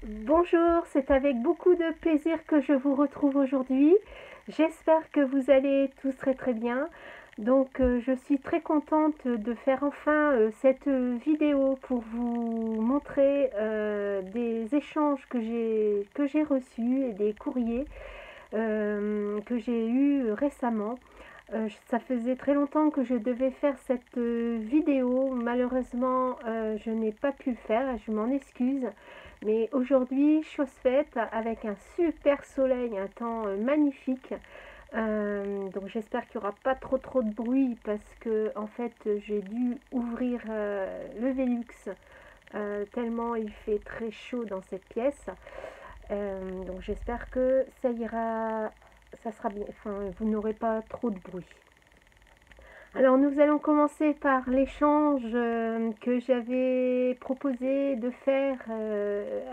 Bonjour, c'est avec beaucoup de plaisir que je vous retrouve aujourd'hui. J'espère que vous allez tous très très bien. Donc je suis très contente de faire enfin cette vidéo pour vous montrer des échanges que j'ai reçus et des courriers que j'ai eus récemment. Ça faisait très longtemps que je devais faire cette vidéo. Malheureusement, je n'ai pas pu le faire. Je m'en excuse. Mais aujourd'hui, chose faite, avec un super soleil, un temps magnifique. Donc j'espère qu'il n'y aura pas trop de bruit parce que en fait j'ai dû ouvrir le Velux tellement il fait très chaud dans cette pièce. Donc j'espère que ça ira, ça sera bien, enfin vous n'aurez pas trop de bruit. Alors nous allons commencer par l'échange que j'avais proposé de faire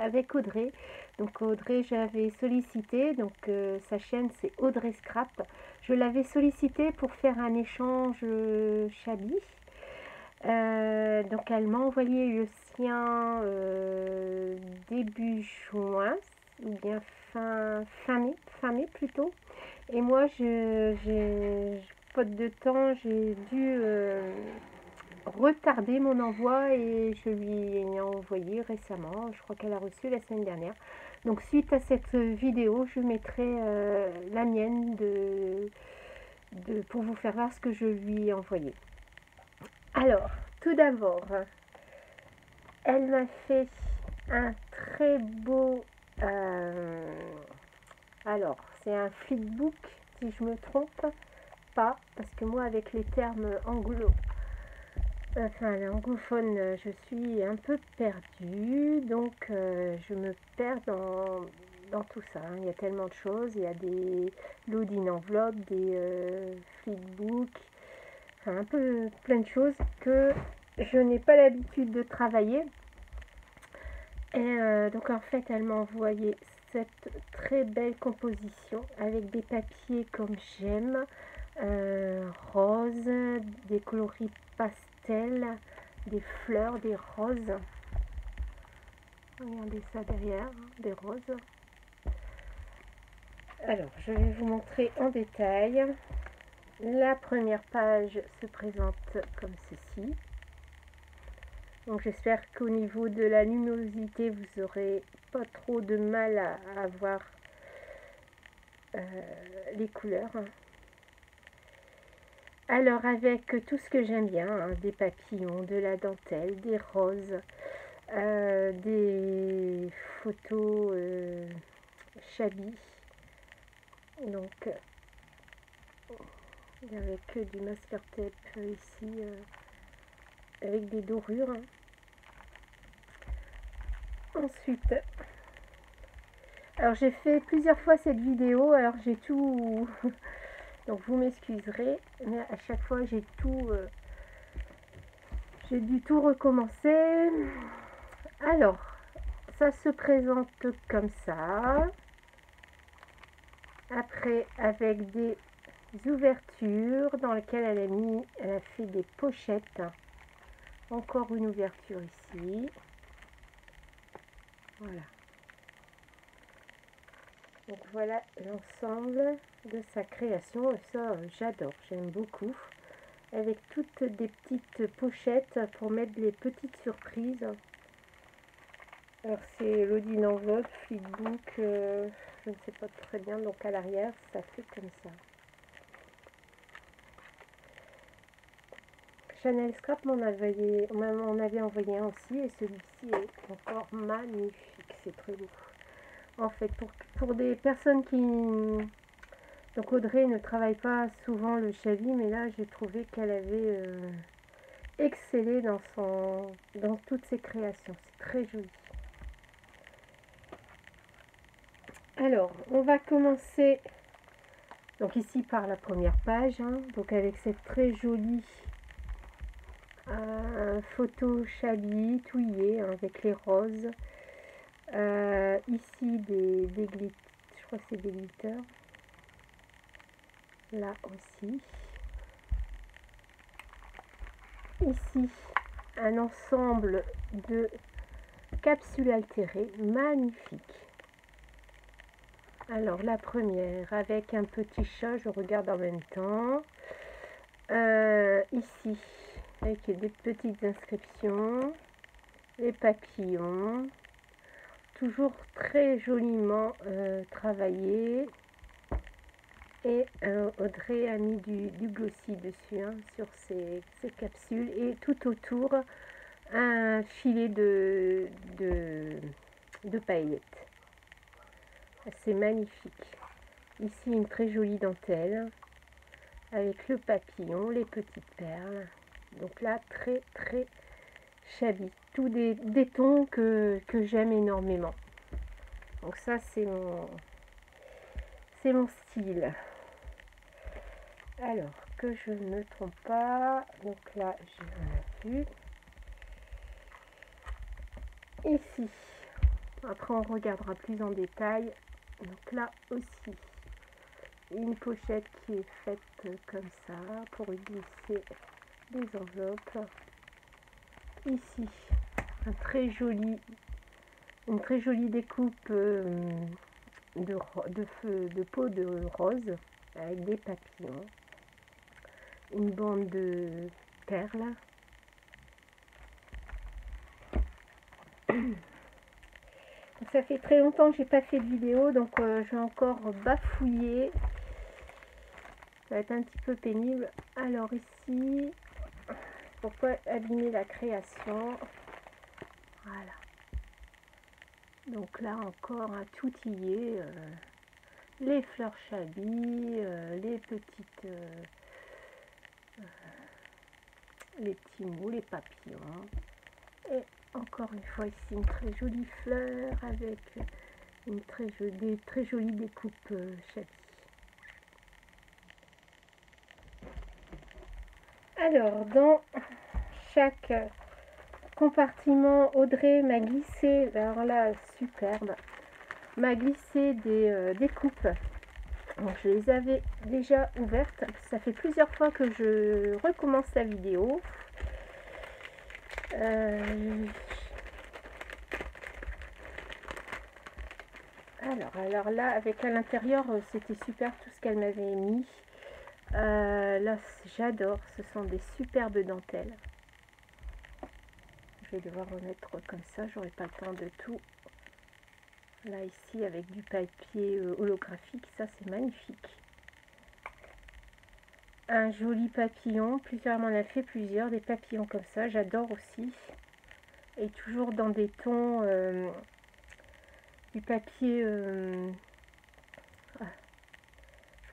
avec Audrey. Donc Audrey j'avais sollicité, donc sa chaîne c'est Audrey Scrap. Je l'avais sollicité pour faire un échange Chabi. Donc elle m'a envoyé le sien début juin, ou bien fin mai plutôt. Et moi, faute de temps, j'ai dû retarder mon envoi et je lui ai envoyé récemment. Je crois qu'elle a reçu la semaine dernière. Donc, suite à cette vidéo, je mettrai la mienne pour vous faire voir ce que je lui ai envoyé. Alors, tout d'abord, elle m'a fait un très beau... alors, c'est un flipbook, si je me trompe pas, parce que moi, avec les termes anglophones, je suis un peu perdue, donc je me perds dans tout ça. Il y a tellement de choses, il y a des loading enveloppes, des flipbooks, enfin un peu plein de choses que je n'ai pas l'habitude de travailler. Et donc en fait, elle m'a envoyé cette très belle composition avec des papiers comme j'aime, roses, des coloris pastels, des fleurs, des roses. Regardez ça derrière, des roses. Alors, je vais vous montrer en détail. La première page se présente comme ceci. Donc j'espère qu'au niveau de la luminosité, vous aurez pas trop de mal à voir les couleurs. Alors avec tout ce que j'aime bien, hein, des papillons, de la dentelle, des roses, des photos Chabi. Donc il n'y avait que du masking tape ici avec des dorures. Ensuite, alors j'ai fait plusieurs fois cette vidéo, alors j'ai tout, donc vous m'excuserez, mais à chaque fois j'ai dû tout recommencer. Alors, ça se présente comme ça. Après, avec des ouvertures dans lesquelles elle a fait des pochettes. Encore une ouverture ici. Voilà. Donc voilà l'ensemble de sa création. Et ça, j'adore, j'aime beaucoup. Avec toutes des petites pochettes pour mettre les petites surprises. Alors c'est loading enveloppe, flipbook, je ne sais pas très bien. Donc à l'arrière, ça fait comme ça. Chanel Scrap m'en avait envoyé un aussi, et celui-ci est encore magnifique, c'est très beau. En fait, pour des personnes qui... Donc Audrey ne travaille pas souvent le Chabi, mais là j'ai trouvé qu'elle avait excellé dans toutes ses créations. C'est très joli. Alors, on va commencer donc ici par la première page, hein, donc avec cette très jolie photo Chabi touillée, hein, avec les roses. Ici des glitters, je crois que c'est des glitters. Là aussi. Ici, un ensemble de capsules altérées, magnifiques. Alors la première avec un petit chat, je regarde en même temps. Ici, avec des petites inscriptions, les papillons, toujours très joliment travaillé. Et Audrey a mis du glossy dessus, hein, sur ces capsules, et tout autour un filet de paillettes. C'est magnifique. Ici une très jolie dentelle avec le papillon, les petites perles. Donc là très shabby. Tous des tons que j'aime énormément. Donc ça c'est mon style. Alors que je ne me trompe pas, donc là j'ai un vue. Ici, après on regardera plus en détail. Donc là aussi, une pochette qui est faite comme ça pour glisser des enveloppes. Ici, une très jolie découpe de peau de rose avec des papillons. Une bande de perles. Ça fait très longtemps que j'ai pas fait de vidéo, donc je vais encore bafouiller. Ça va être un petit peu pénible. Alors ici, pourquoi abîmer la création? Voilà. Donc là encore un outillé, les fleurs chablis, les petites, les petits mots, les papillons. Et encore une fois ici une très jolie fleur avec une des très jolies découpes chablis. Alors dans chaque compartiment, Audrey m'a glissé, alors là superbe, m'a glissé des découpes. Donc je les avais déjà ouvertes, ça fait plusieurs fois que je recommence la vidéo. Alors là, avec à l'intérieur, c'était super tout ce qu'elle m'avait mis. Là, j'adore, ce sont des superbes dentelles. Je vais devoir remettre comme ça, j'aurai pas le temps de tout. Là, ici, avec du papier holographique, ça c'est magnifique. Un joli papillon, plusieurs m'en a fait plusieurs, des papillons comme ça, j'adore aussi. Et toujours dans des tons, du papier, je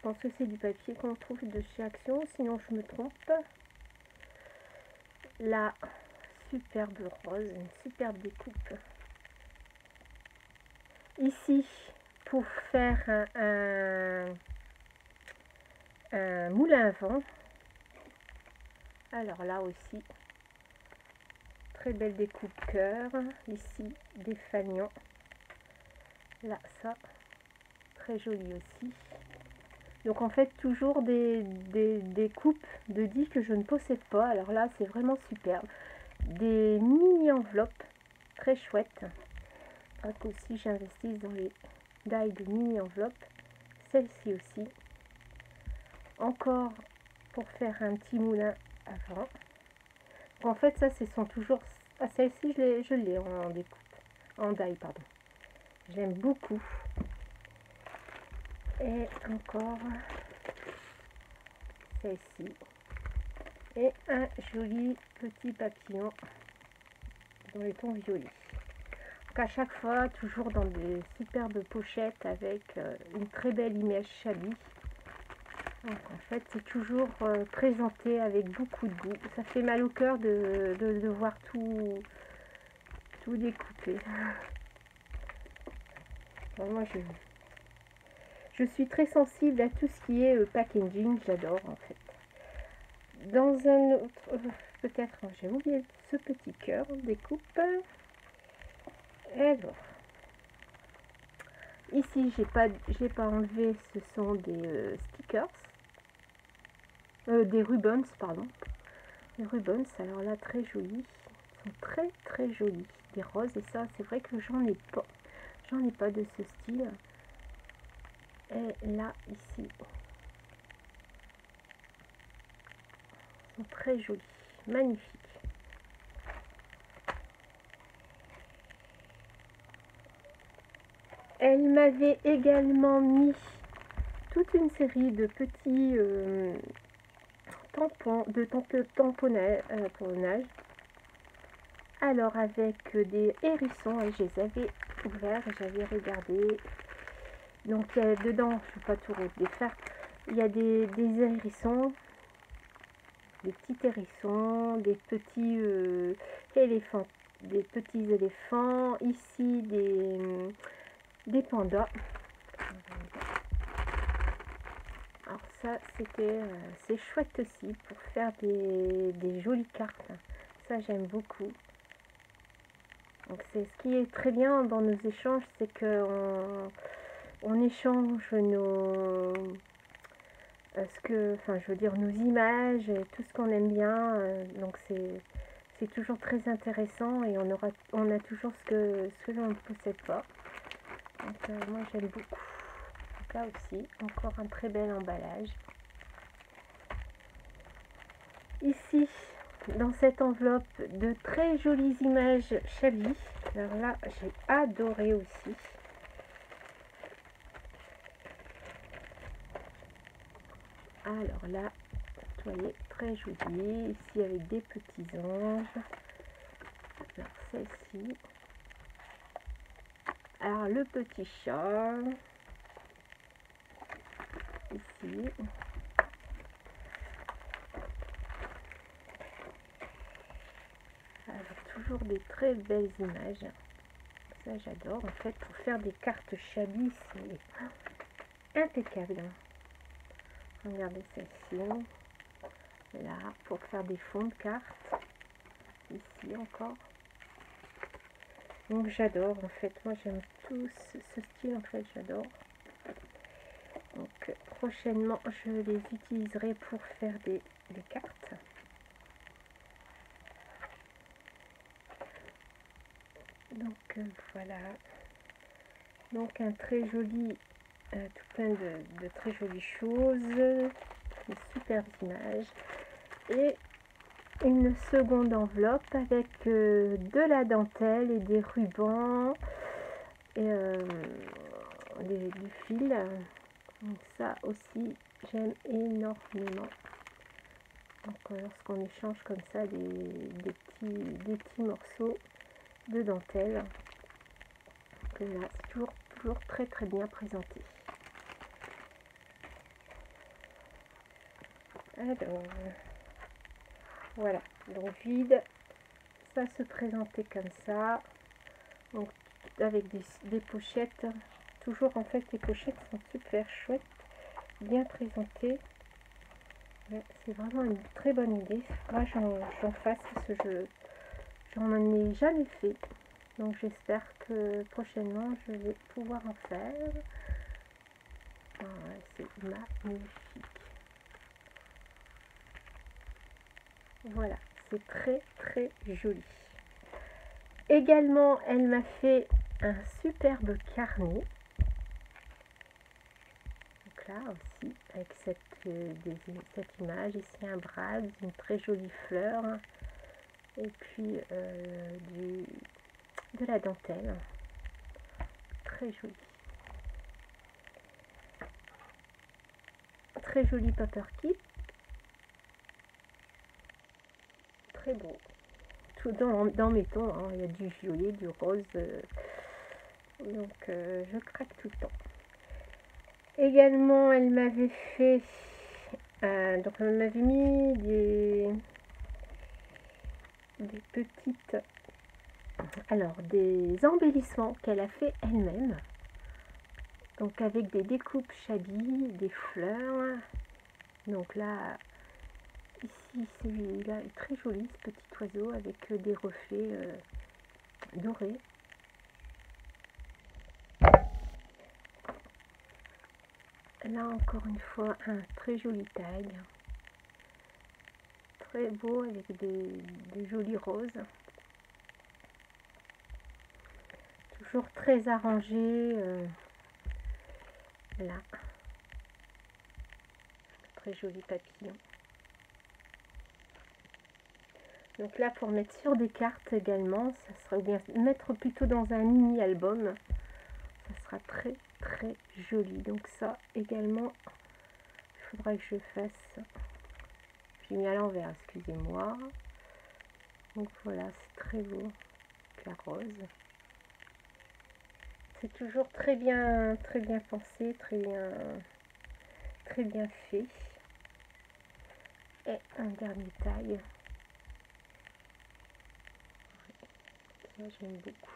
pense que c'est du papier qu'on trouve de chez Action, sinon je me trompe. Là, superbe rose, une superbe découpe. Ici, pour faire un moulin à vent. Alors là aussi, très belle découpe cœur. Ici, des fanions. Là, ça, très joli aussi. Donc en fait, toujours des coupes de 10 que je ne possède pas. Alors là, c'est vraiment superbe. Des mini enveloppes, très chouettes. Donc aussi, j'investis dans les die de mini enveloppes. Celle-ci aussi. Encore pour faire un petit moulin avant. En fait, ça, ce sont toujours... Ah, celle-ci, je l'ai en découpe. En die, pardon. Je l'aime beaucoup. Et encore celle-ci. Et un joli petit papillon dans les tons violets. Donc à chaque fois, toujours dans des superbes pochettes avec une très belle image chablis. Donc en fait, c'est toujours présenté avec beaucoup de goût. Ça fait mal au cœur de voir tout découpé. Enfin, moi, je suis très sensible à tout ce qui est packaging, j'adore en fait. Dans un autre, peut-être, j'ai oublié ce petit cœur découpe. Alors, ici, j'ai pas enlevé, ce sont des stickers. Des ribbons, pardon. Des ribbons, alors là, très jolis. Ils sont très jolis. des roses. Et ça, c'est vrai que j'en ai pas. J'en ai pas de ce style. Et là, ici, sont très jolis, magnifiques. Elle m'avait également mis toute une série de petits tampons, tamponnage. Alors avec des hérissons, et je les avais ouverts et j'avais regardé. Donc dedans, je ne vais pas tout défaire, il y a des hérissons, des petits hérissons, des petits éléphants, ici des pandas. Alors ça, c'est chouette aussi pour faire des jolies cartes. Ça, j'aime beaucoup. Donc c'est ce qui est très bien dans nos échanges, c'est que on échange nos nos images, tout ce qu'on aime bien. Donc c'est toujours très intéressant et on a toujours ce que l'on ne possède pas. Donc moi j'aime beaucoup. Donc là aussi, encore un très bel emballage. Ici, dans cette enveloppe, de très jolies images Chabi. Alors là, j'ai adoré aussi. Alors là, vous voyez, très joli. Ici, avec des petits anges. Alors, celle-ci. Alors, le petit chat. Ici. Alors, toujours des très belles images. Ça, j'adore. En fait, pour faire des cartes Chabi, c'est impeccable. Regardez celle-ci. Là, pour faire des fonds de cartes. Ici encore. Donc j'adore en fait, moi j'aime tout ce style en fait, j'adore. Donc prochainement je les utiliserai pour faire des cartes. Donc voilà. Donc un très joli, tout plein de très jolies choses, de superbes images. Et une seconde enveloppe avec de la dentelle et des rubans et du fil. Donc ça aussi j'aime énormément. Donc lorsqu'on échange comme ça des petits morceaux de dentelle, que là c'est toujours très très bien présenté. Alors voilà, donc vide, ça se présentait comme ça, donc avec des pochettes. Toujours en fait les pochettes sont super chouettes, bien présentées. Ouais, c'est vraiment une très bonne idée. Moi j'en fasse ce jeu, j'en ai jamais fait, donc j'espère que prochainement je vais pouvoir en faire. C'est magnifique. Voilà, c'est très très joli. Également, elle m'a fait un superbe carnet. Donc là aussi, avec cette image, ici un brad, une très jolie fleur, et puis de la dentelle. Très joli. Très joli paper kit. Très beau. Tout dans mes tons, hein. Il y a du violet, du rose. Donc je craque tout le temps. Également, elle m'avait fait, donc elle m'avait mis des petites, alors des embellissements qu'elle a fait elle-même. Donc avec des découpes Chabi, des fleurs. Donc là, ici celui-là est très joli, ce petit oiseau avec des reflets dorés. Là encore une fois un très joli tag, très beau avec des jolis roses. toujours très arrangé. Là, très joli papillon. Donc là, pour mettre sur des cartes également, ça sera, ou bien mettre plutôt dans un mini album, ça sera très très joli. Donc ça également, il faudra que je fasse. J'ai mis à l'envers, excusez-moi. Donc voilà, c'est très beau, la rose. C'est toujours très bien pensé, très bien fait. Et un dernier taille. Ça, j'aime beaucoup.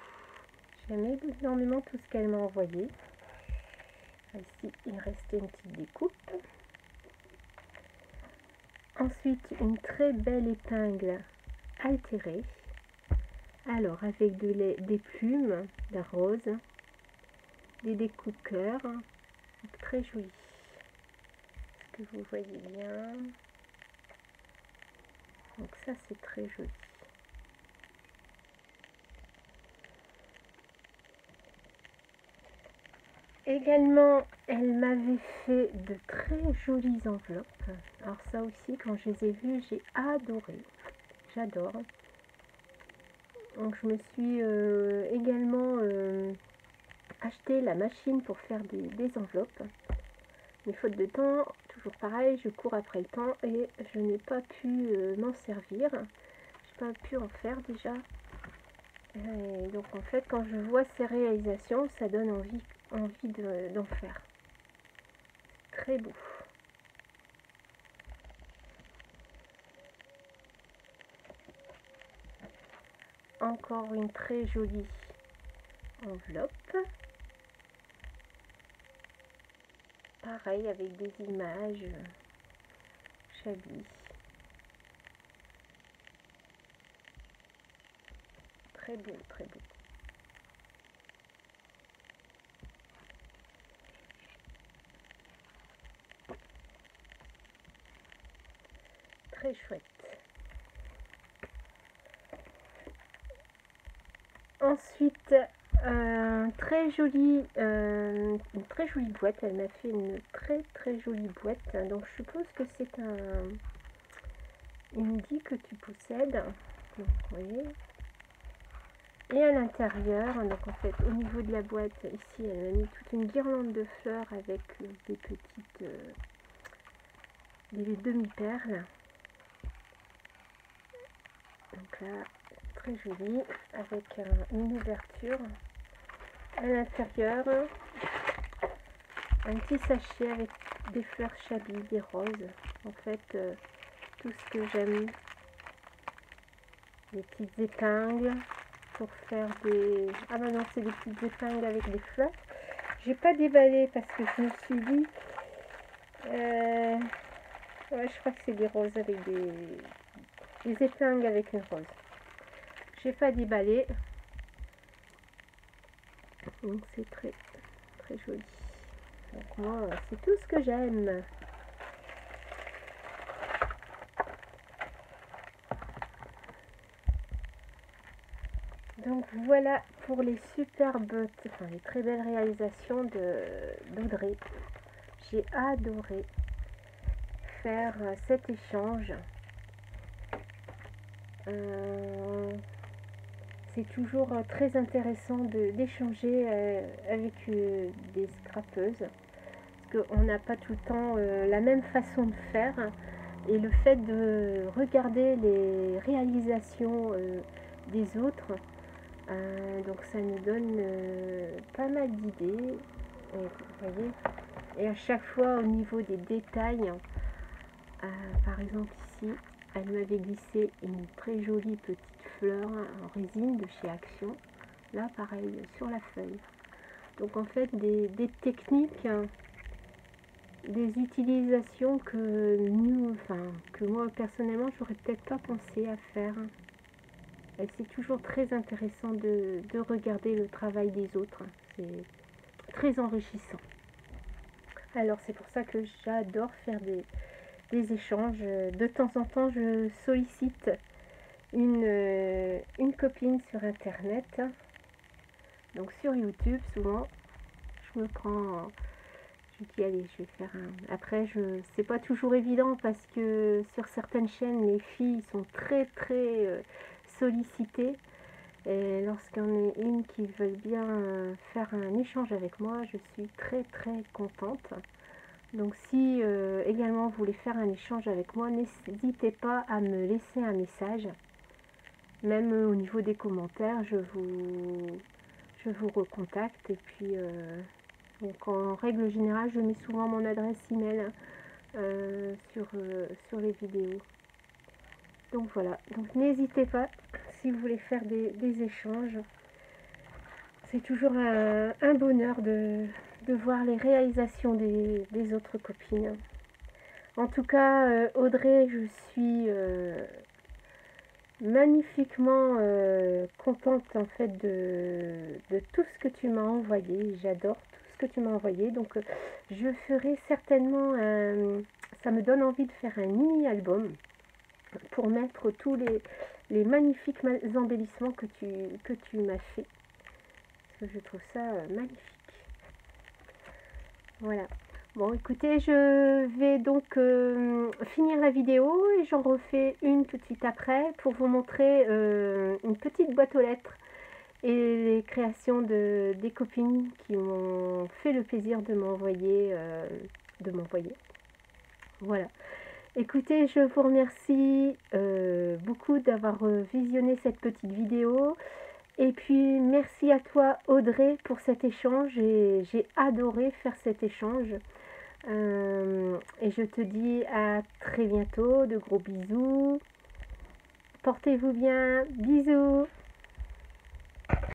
J'aime énormément tout ce qu'elle m'a envoyé. Ici, il restait une petite découpe. Ensuite, une très belle épingle altérée. Alors, avec des plumes de rose, des découpes cœur, très joli. Est-ce que vous voyez bien? Donc ça, c'est très joli. Également, elle m'avait fait de très jolies enveloppes. Alors ça aussi, quand je les ai vues, j'ai adoré. J'adore. Donc je me suis également acheté la machine pour faire des enveloppes. Mais faute de temps, toujours pareil, je cours après le temps et je n'ai pas pu m'en servir. Je n'ai pas pu en faire déjà. Et donc en fait, quand je vois ces réalisations, ça donne envie d'en faire. Très beau. Encore une très jolie enveloppe. Pareil avec des images Chablis. Très beau, très beau. Très chouette. Ensuite, une très jolie boîte. Elle m'a fait une très jolie boîte. Donc je suppose que c'est une dit que tu possèdes. Donc, vous voyez. Et à l'intérieur, donc en fait au niveau de la boîte, ici elle a mis toute une guirlande de fleurs avec des petites des demi-perles. Donc là, très joli, avec une ouverture. À l'intérieur, un petit sachet avec des fleurs Chablis, des roses. En fait, tout ce que j'aime. Des petites épingles pour faire des... Ah bah non, c'est des petites épingles avec des fleurs. J'ai pas déballé parce que je me suis dit... Ouais, je crois que c'est des roses avec des épingles avec une rose. J'ai pas déballé. Donc c'est très joli. Donc moi, c'est tout ce que j'aime. Donc voilà pour les superbes, enfin les très belles réalisations d'Audrey. J'ai adoré faire cet échange. C'est toujours très intéressant d'échanger avec des scrapeuses, parce qu'on n'a pas tout le temps la même façon de faire, et le fait de regarder les réalisations des autres, donc ça nous donne pas mal d'idées, vous voyez, et à chaque fois au niveau des détails, par exemple ici, elle m'avait glissé une très jolie petite fleur en résine de chez Action. Là, pareil, sur la feuille. Donc en fait, des techniques, des utilisations que moi personnellement, j'aurais peut-être pas pensé à faire. Et c'est toujours très intéressant de regarder le travail des autres. C'est très enrichissant. Alors c'est pour ça que j'adore faire des échanges. De temps en temps, je sollicite une copine sur internet Donc sur YouTube, souvent, je me prends... Je dis, allez, je vais faire un... Après, c'est pas toujours évident parce que sur certaines chaînes, les filles sont très sollicitées. Et lorsqu'il y en a une qui veut bien faire un échange avec moi, je suis très contente. Donc si également vous voulez faire un échange avec moi, n'hésitez pas à me laisser un message. Même au niveau des commentaires, je vous recontacte. Et puis, donc en règle générale, je mets souvent mon adresse email sur les vidéos. Donc voilà, donc n'hésitez pas si vous voulez faire des échanges. C'est toujours un bonheur de voir les réalisations des autres copines. En tout cas, Audrey, je suis magnifiquement contente en fait de tout ce que tu m'as envoyé. J'adore tout ce que tu m'as envoyé. Donc, je ferai certainement ça me donne envie de faire un mini-album pour mettre tous les magnifiques embellissements que tu m'as fait. Parce que je trouve ça magnifique. Voilà. Bon, écoutez, je vais donc finir la vidéo et j'en refais une tout de suite après pour vous montrer une petite boîte aux lettres et les créations des copines qui m'ont fait le plaisir de m'envoyer. Voilà. Écoutez, je vous remercie beaucoup d'avoir visionné cette petite vidéo. Et puis, merci à toi, Audrey, pour cet échange. J'ai adoré faire cet échange. Et je te dis à très bientôt. De gros bisous. Portez-vous bien. Bisous.